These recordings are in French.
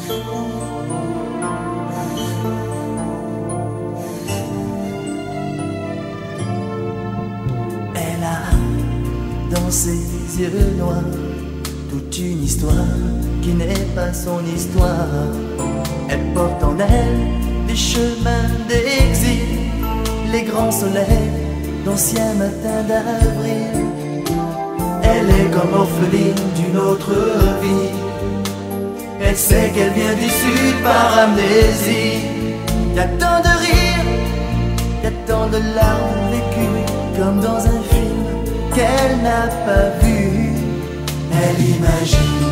Elle a dans ses yeux noirs toute une histoire qui n'est pas son histoire. Elle porte en elle des chemins d'exil, les grands soleils d'anciens matins d'avril. Elle est comme orpheline d'une autre vie. Elle sait qu'elle vient du sud par amnésie. Y a tant de rires, y a tant de larmes vécues, comme dans un film qu'elle n'a pas vu. Elle imagine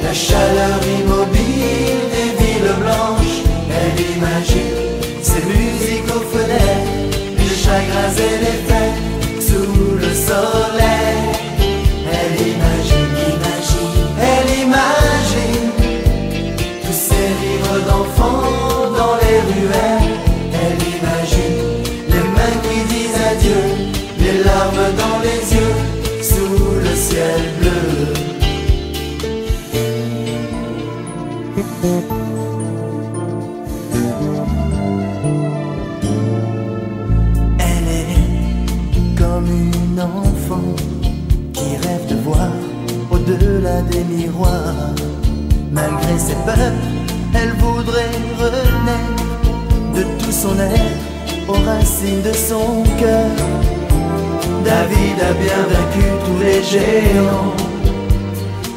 la chaleur immobile des villes blanches. Elle imagine ces musiques aux fenêtres, les chagrins et les fêtes sous le soleil. Elle imagine tous ces rires d'enfants dans les ruelles. Elle imagine les mains qui disent adieu, les larmes dans les yeux sous le ciel bleu. Elle est comme une enfant qui rêve de voir au-delà des miroirs. Malgré ses peurs, elle voudrait renaître de tout son être aux racines de son cœur. David a bien vaincu tous les géants,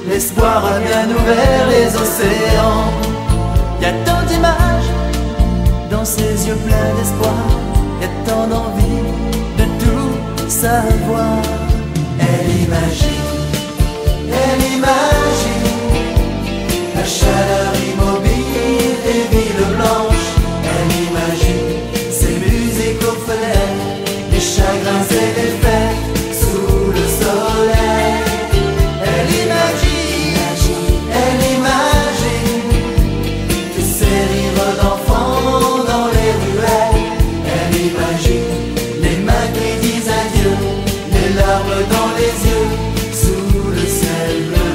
l'espoir a bien ouvert les océans. Y a tant d'images dans ses yeux pleins d'espoir, y a tant d'envie de tout savoir. Elle imagine la chaleur immobile des villes blanches. Elle imagine ces musiques aux fenêtres, les chagrins et les fêtes sous le soleil. Elle imagine tous ces rires d'enfants dans les ruelles. Elle imagine les mains qui disent adieu, les larmes dans les yeux sous le ciel bleu.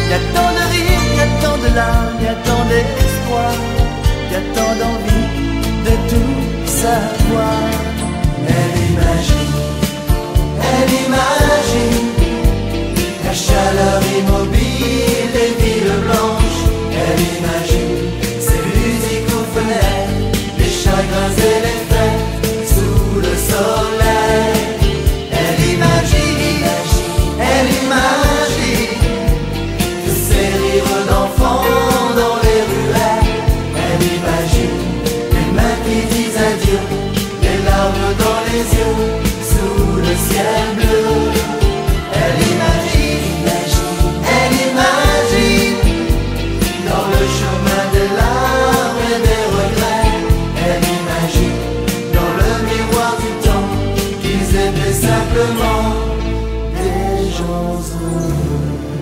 Y a tant de rires, y a tant de larmes, y a tant d'espoir, y a tant d'envie de tout savoir. Elle imagine la chaleur immobile des villes blanches. Elle imagine ces musiques aux fenêtres, les chagrins et les fêtes sous le soleil. Elle imagine tous ces rires d'enfants dans les ruelles. Elle imagine les mains qui disent adieu, les larmes dans les yeux sous le ciel bleu. Elle imagine dans le chemin des larmes et des regrets. Elle imagine dans le miroir du temps qu'ils étaient simplement des gens heureux.